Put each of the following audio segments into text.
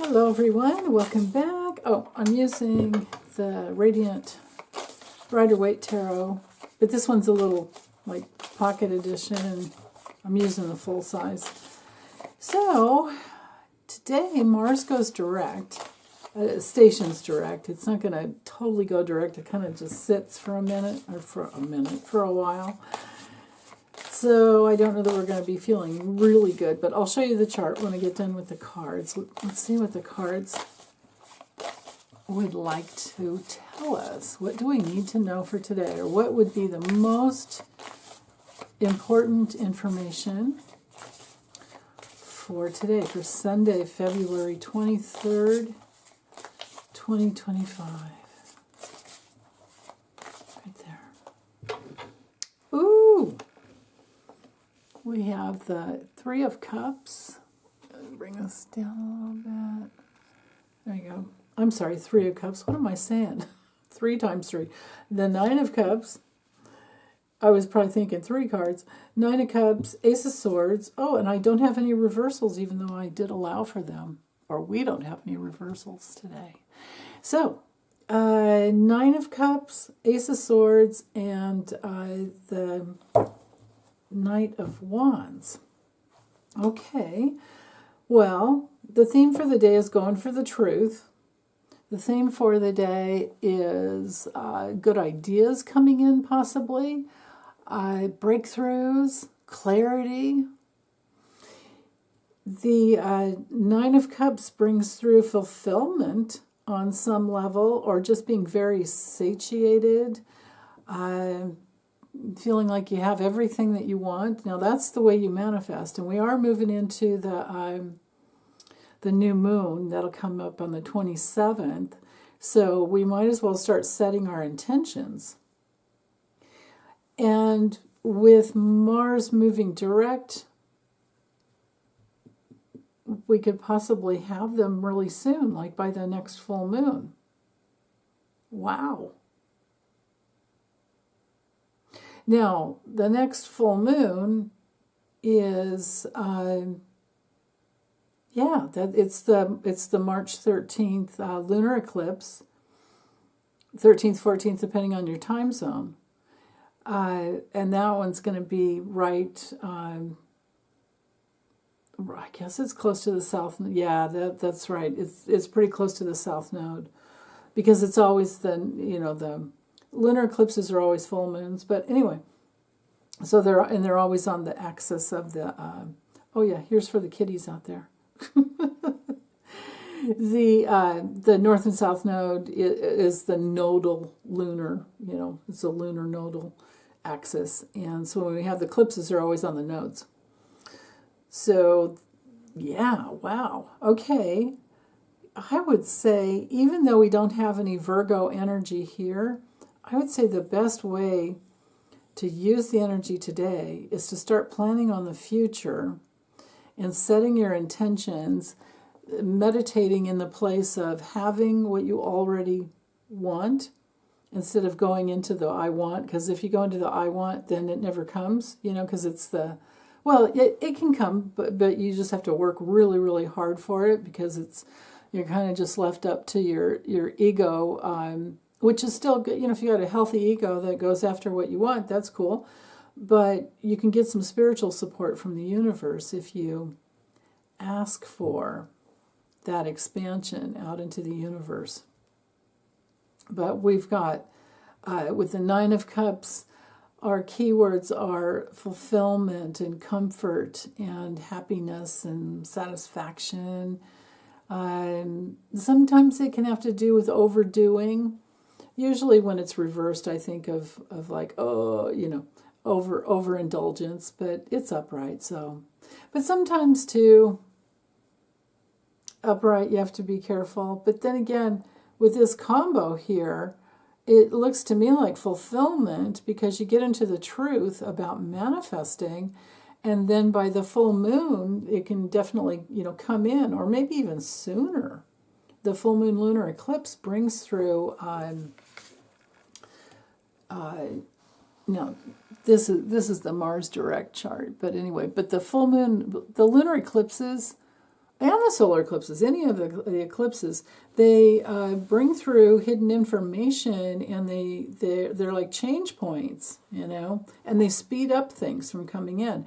Hello everyone, welcome back. Oh, I'm using the Radiant Rider-Waite Tarot, but this one's a little like pocket edition and I'm using the full size. So today Mars goes direct, stations direct. It's not going to totally go direct, it kind of just sits for a minute, or for a while. So I don't know that we're going to be feeling really good, but I'll show you the chart when I get done with the cards. Let's see what the cards would like to tell us. What do we need to know for today? Or what would be the most important information for today, for Sunday, February 23rd, 2025? Right there. Ooh! We have the Three of Cups. Bring this down a little bit. There you go. I'm sorry, Three of Cups. What am I saying? 3 times 3. The Nine of Cups. I was probably thinking 3 cards. Nine of Cups, Ace of Swords. Oh, and I don't have any reversals, even though I did allow for them. Or we don't have any reversals today. So, Nine of Cups, Ace of Swords, and the Knight of Wands. Okay, well, the theme for the day is going for the truth. The theme for the day is good ideas coming in, possibly, breakthroughs, clarity. The Nine of Cups brings through fulfillment on some level, or just being very satiated, feeling like you have everything that you want. Now that's the way you manifest, and we are moving into the new moon that'll come up on the 27th, so we might as well start setting our intentions. And with Mars moving direct, we could possibly have them really soon, like by the next full moon. Wow. Now, the next full moon is, it's the March 13th lunar eclipse, 13th, 14th, depending on your time zone. And that one's going to be right, I guess it's close to the south. Yeah, that's right. It's pretty close to the south node, because it's always the lunar eclipses are always full moons, but anyway, so they're always on the axis of the. Oh yeah, here's for the kiddies out there. The north and south node is the nodal lunar. It's a lunar nodal axis, and so when we have the eclipses, they're always on the nodes. So, yeah, wow, okay. I would say, even though we don't have any Virgo energy here, I would say the best way to use the energy today is to start planning on the future and setting your intentions, meditating in the place of having what you already want instead of going into the I want, because if you go into the I want, then it never comes, because it's it can come, but you just have to work really, really hard for it, because you're kind of just left up to your ego, which is still good. If you got a healthy ego that goes after what you want, that's cool. But you can get some spiritual support from the universe if you ask for that expansion out into the universe. But we've got, with the Nine of Cups, our keywords are fulfillment and comfort and happiness and satisfaction. Sometimes it can have to do with overdoing. Usually when it's reversed, I think of like, overindulgence, but it's upright. So, but sometimes too, upright, you have to be careful. But then again, with this combo here, it looks to me like fulfillment, because you get into the truth about manifesting, and then by the full moon, it can definitely, come in, or maybe even sooner. The full moon lunar eclipse brings through, no, this is the Mars direct chart, but anyway, but the full moon, the lunar eclipses, and the solar eclipses, any of the eclipses, they bring through hidden information, and they're like change points, and they speed up things from coming in.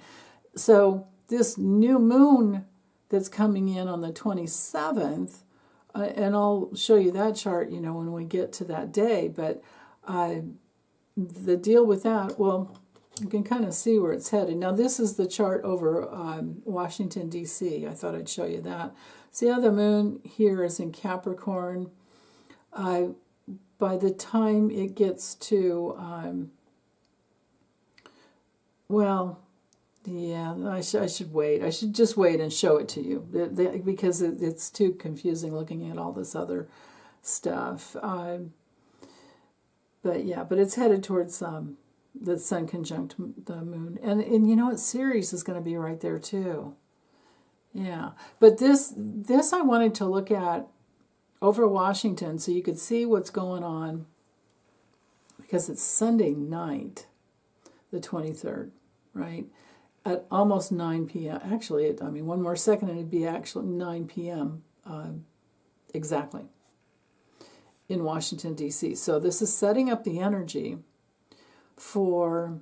So this new moon that's coming in on the 27th, and I'll show you that chart, when we get to that day, but the deal with that, well, you can kind of see where it's headed. Now, this is the chart over Washington, D.C. I thought I'd show you that. See how the moon here is in Capricorn? By the time it gets to, I should wait. I should just wait and show it to you because it's too confusing looking at all this other stuff. But it's headed towards the sun conjunct the moon. And you know what? Ceres is going to be right there too. Yeah. But this I wanted to look at over Washington so you could see what's going on, because it's Sunday night, the 23rd, right? At almost 9 p.m. Actually, one more second and it'd be actually 9 p.m. Exactly in Washington, D.C. So this is setting up the energy for,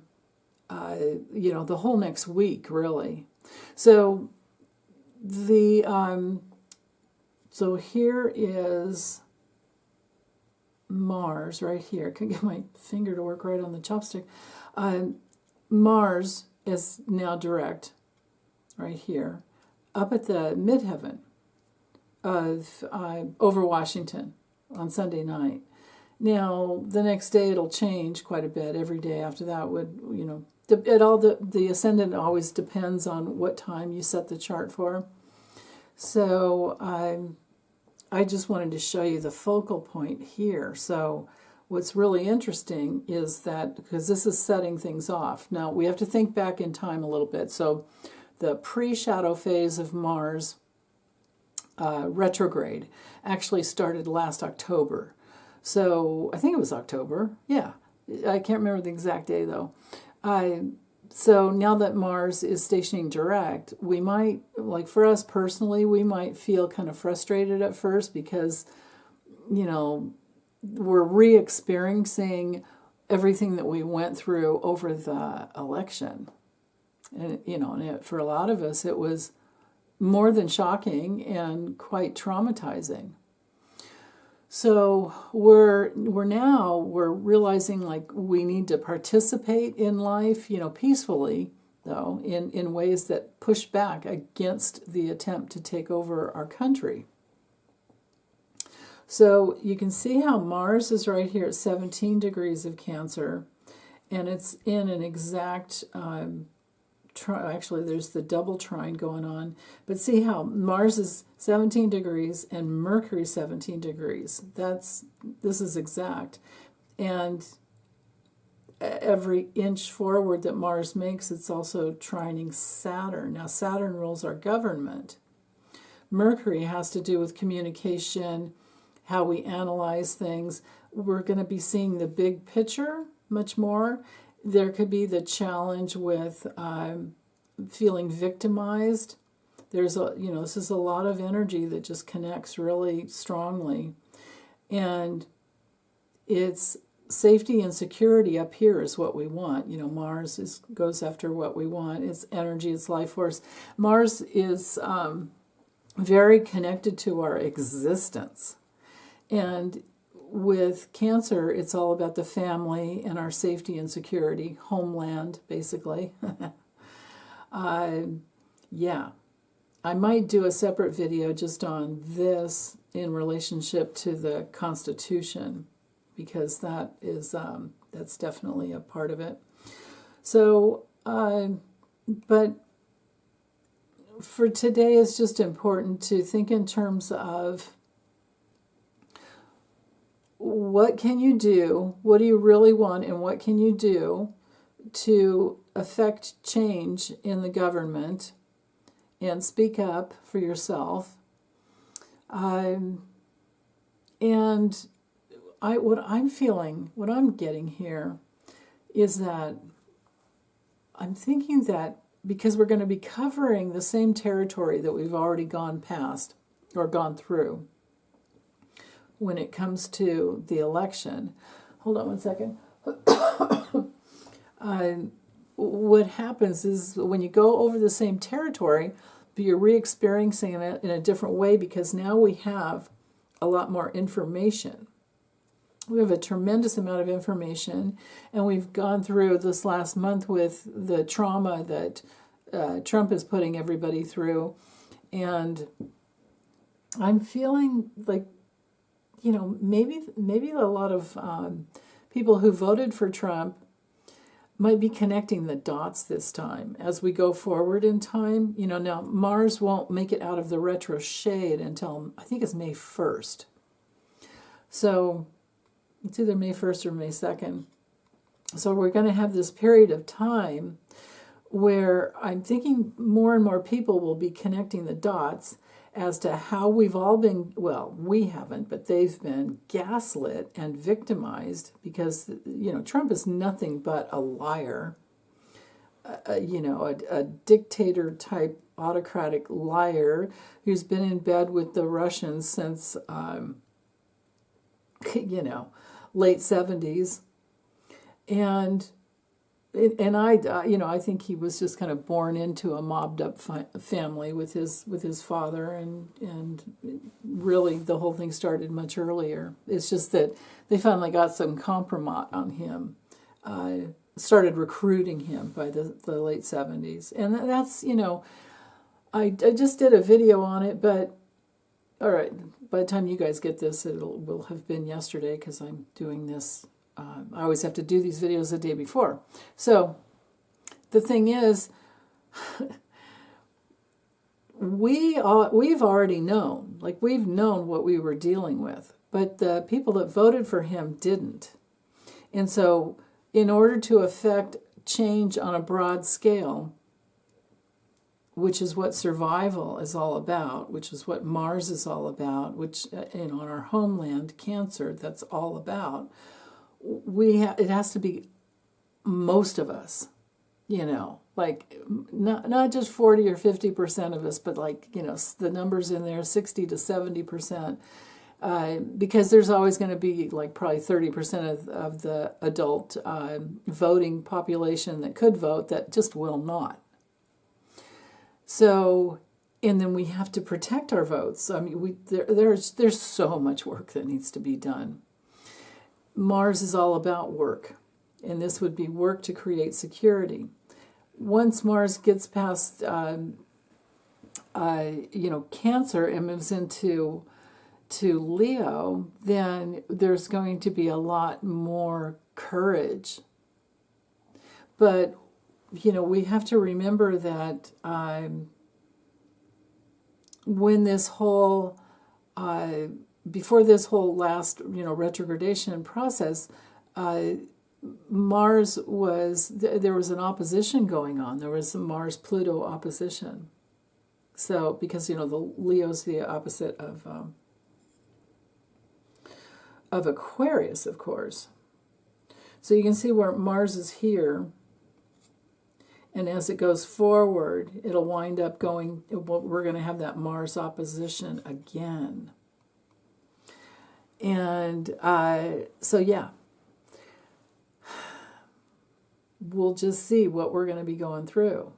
the whole next week, really. So so here is Mars right here. I can get my finger to work right on the chopstick. Mars is now direct right here up at the midheaven of over Washington on Sunday night. Now, the next day it'll change quite a bit. Every day after that would, the ascendant always depends on what time you set the chart for. So I just wanted to show you the focal point here. So what's really interesting is that, because this is setting things off. Now, we have to think back in time a little bit. So the pre-shadow phase of Mars retrograde actually started last October. So I think it was October. Yeah. I can't remember the exact day, though. So now that Mars is stationing direct, we might, like for us personally, we might feel kind of frustrated at first because, we're re-experiencing everything that we went through over the election. And, for a lot of us, it was more than shocking and quite traumatizing. So we're realizing like we need to participate in life, peacefully, though, in ways that push back against the attempt to take over our country. So you can see how Mars is right here at 17 degrees of Cancer, and it's in an exact actually, there's the double trine going on. But see how Mars is 17 degrees and Mercury 17 degrees. This is exact. And every inch forward that Mars makes, it's also trining Saturn. Now, Saturn rules our government. Mercury has to do with communication, how we analyze things. We're going to be seeing the big picture much more. There could be the challenge with feeling victimized. There's this is a lot of energy that just connects really strongly, and it's safety and security up here is what we want. Mars goes after what we want. It's energy, it's life force. Mars is very connected to our existence, and with Cancer, it's all about the family and our safety and security, homeland, basically. I might do a separate video just on this in relationship to the Constitution, because that's definitely a part of it. So, but for today, it's just important to think in terms of what can you do, what do you really want, and what can you do to affect change in the government and speak up for yourself. What I'm getting here is that I'm thinking that because we're going to be covering the same territory that we've already gone past or gone through when it comes to the election. Hold on one second. What happens is when you go over the same territory, but you're re-experiencing it in a different way because now we have a lot more information. We have a tremendous amount of information, and we've gone through this last month with the trauma that Trump is putting everybody through, and I'm feeling like, maybe a lot of people who voted for Trump might be connecting the dots this time as we go forward in time. Now Mars won't make it out of the retro shade until I think it's May 1st. So it's either May 1st or May 2nd. So we're going to have this period of time where I'm thinking more and more people will be connecting the dots as to how we've all been, well, we haven't, but they've been gaslit and victimized because, Trump is nothing but a liar, a dictator-type autocratic liar who's been in bed with the Russians since, late 70s. And I think he was just kind of born into a mobbed up family with his father, and really the whole thing started much earlier. It's just that they finally got some compromise on him, started recruiting him by the late 70s, and that's I just did a video on it, but all right, by the time you guys get this, will have been yesterday because I'm doing this. I always have to do these videos the day before. So the thing is, we've already known, we've known what we were dealing with, but the people that voted for him didn't. And so in order to affect change on a broad scale, which is what survival is all about, which is what Mars is all about, which on our homeland, Cancer, that's all about, it has to be most of us, not just 40 or 50% of us, but the numbers in there, 60 to 70%, because there's always going to be probably 30% of the adult voting population that could vote that just will not. So, and then we have to protect our votes. I mean, there's so much work that needs to be done. Mars is all about work, and this would be work to create security. Once Mars gets past, Cancer and moves into Leo, then there's going to be a lot more courage. But, we have to remember that when this whole before this whole last, retrogradation process, Mars there was an opposition going on. There was some Mars-Pluto opposition. So, because, the Leo's the opposite of Aquarius, of course. So you can see where Mars is here. And as it goes forward, it'll wind up we're going to have that Mars opposition again. And so, yeah, we'll just see what we're going to be going through.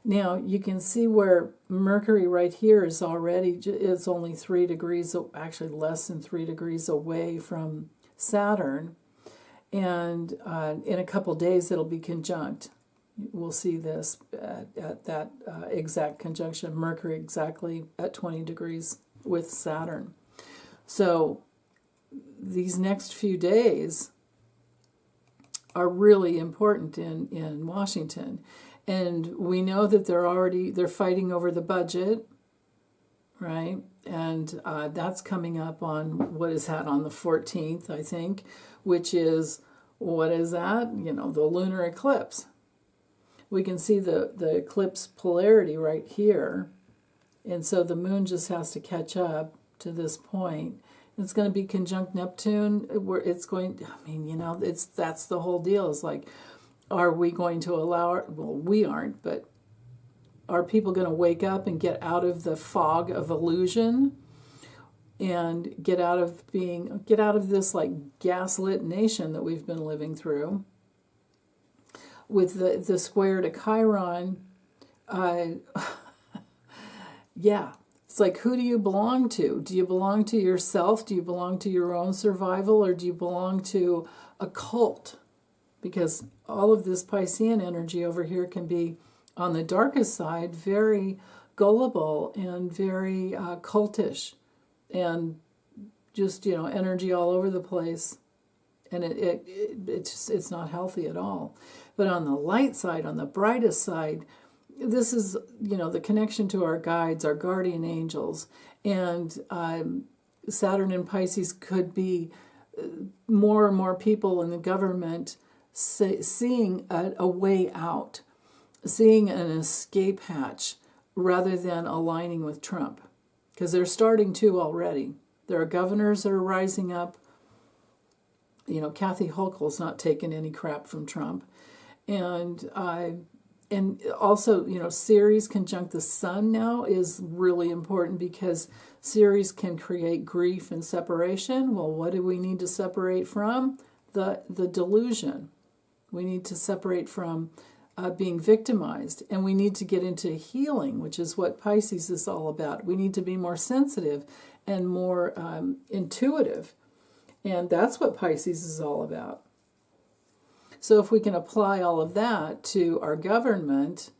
Now, you can see where Mercury right here is only 3 degrees, actually less than 3 degrees away from Saturn. And in a couple days, it'll be conjunct. We'll see this at that exact conjunction, Mercury exactly at 20 degrees with Saturn. So these next few days are really important in Washington. And we know that they're fighting over the budget, right? And that's coming up on, what is that, on the 14th, I think, which is, what is that? The lunar eclipse. We can see the eclipse polarity right here. And so the moon just has to catch up to this point. It's going to be conjunct Neptune, where it's going, that's the whole deal. It's are we going to allow, well, we aren't, but are people going to wake up and get out of the fog of illusion and get out of this like gaslit nation that we've been living through? With the square to Chiron, yeah, it's like, who do you belong to? Do you belong to yourself? Do you belong to your own survival? Or do you belong to a cult? Because all of this Piscean energy over here can be, on the darkest side, very gullible and very cultish, and just, energy all over the place. And it's not healthy at all. But on the light side, on the brightest side, this is, the connection to our guides, our guardian angels. And Saturn in Pisces could be more and more people in the government seeing a way out, seeing an escape hatch, rather than aligning with Trump. Because they're starting to already. There are governors that are rising up. Kathy Hochul's not taking any crap from Trump. And also, Ceres conjunct the sun now is really important, because Ceres can create grief and separation. Well, what do we need to separate from? The delusion. We need to separate from being victimized, and we need to get into healing, which is what Pisces is all about. We need to be more sensitive and more intuitive, and that's what Pisces is all about. So if we can apply all of that to our government,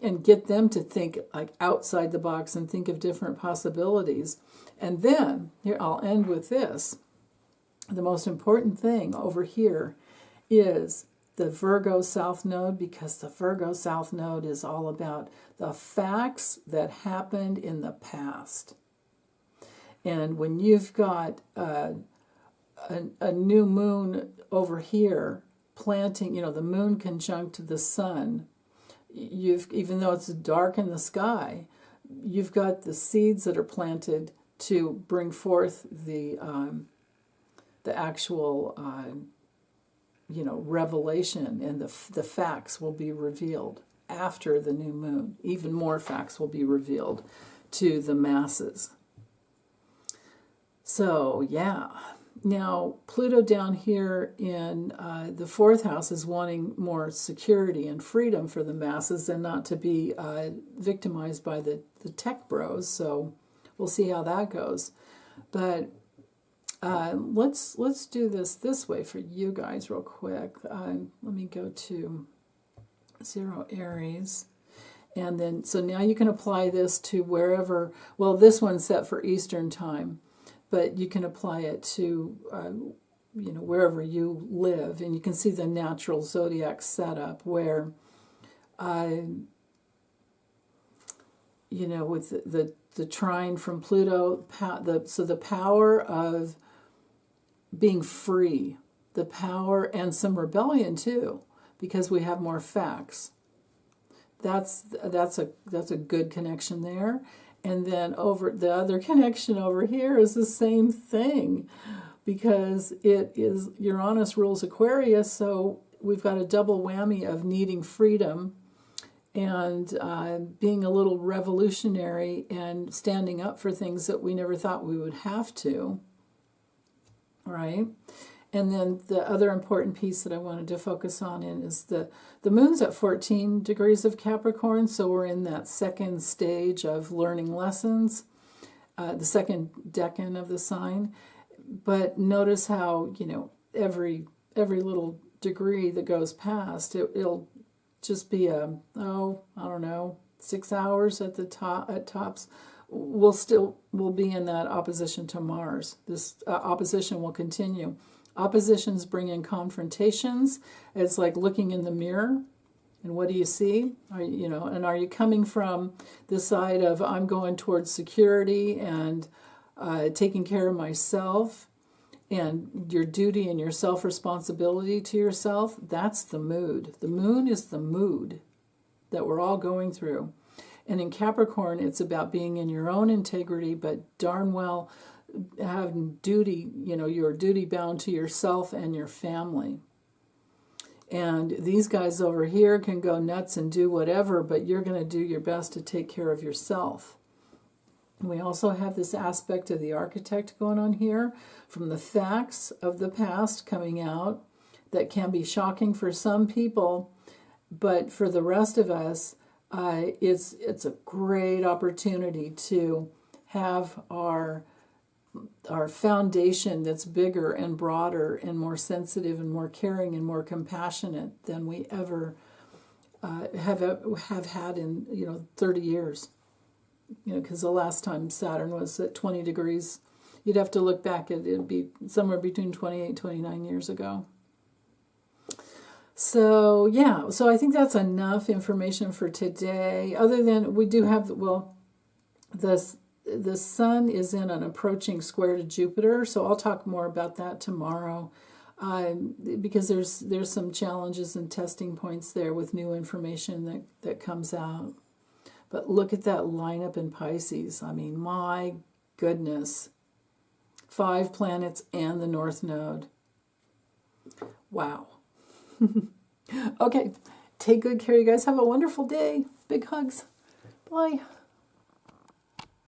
and get them to think like outside the box and think of different possibilities, and then, here, I'll end with this. The most important thing over here is the Virgo South Node, because the Virgo South Node is all about the facts that happened in the past. And when you've got a new moon over here planting, the moon conjunct the sun, even though it's dark in the sky, you've got the seeds that are planted to bring forth the actual revelation, and the facts will be revealed after the new moon. Even more facts will be revealed to the masses. So, yeah. Now, Pluto down here in the fourth house is wanting more security and freedom for the masses, and not to be victimized by the tech bros. So we'll see how that goes. But let's do this way for you guys real quick. Let me go to 0 Aries. And then, so now you can apply this to wherever, well, this one's set for Eastern time, but you can apply it to, wherever you live. And you can see the natural zodiac setup where, with the trine from Pluto, so the power of being free, the power, and some rebellion too, because we have more facts. That's a good connection there. And then over the other connection over here is the same thing, because it is Uranus rules Aquarius, so we've got a double whammy of needing freedom and being a little revolutionary and standing up for things that we never thought we would have to, right? And then the other important piece that I wanted to focus on is the moon's at 14 degrees of Capricorn, so we're in that second stage of learning lessons, the second decan of the sign. But notice how, every little degree that goes past, it'll just be 6 hours at the top, at tops. We'll be in that opposition to Mars. This opposition will continue. Oppositions bring in confrontations. It's like looking in the mirror, and what do you see? Are you coming from the side of I'm going towards security and taking care of myself and your duty and your self-responsibility to yourself? That's the mood. The moon is the mood that we're all going through. And in Capricorn, it's about being in your own integrity, but darn well having duty, you're duty bound to yourself and your family. And these guys over here can go nuts and do whatever, but you're going to do your best to take care of yourself. We also have this aspect of the architect going on here, from the facts of the past coming out that can be shocking for some people, but for the rest of us, it's a great opportunity to have our foundation that's bigger and broader and more sensitive and more caring and more compassionate than we ever have had in 30 years. Because the last time Saturn was at 20 degrees, you'd have to look back at it'd be somewhere between 28 29 years ago. So yeah, so I think that's enough information for today. Other than we do have, the sun is in an approaching square to Jupiter, so I'll talk more about that tomorrow, because there's some challenges and testing points there with new information that comes out. But look at that lineup in Pisces. I mean, my goodness. 5 planets and the North Node. Wow. Okay, take good care, you guys. Have a wonderful day. Big hugs. Bye.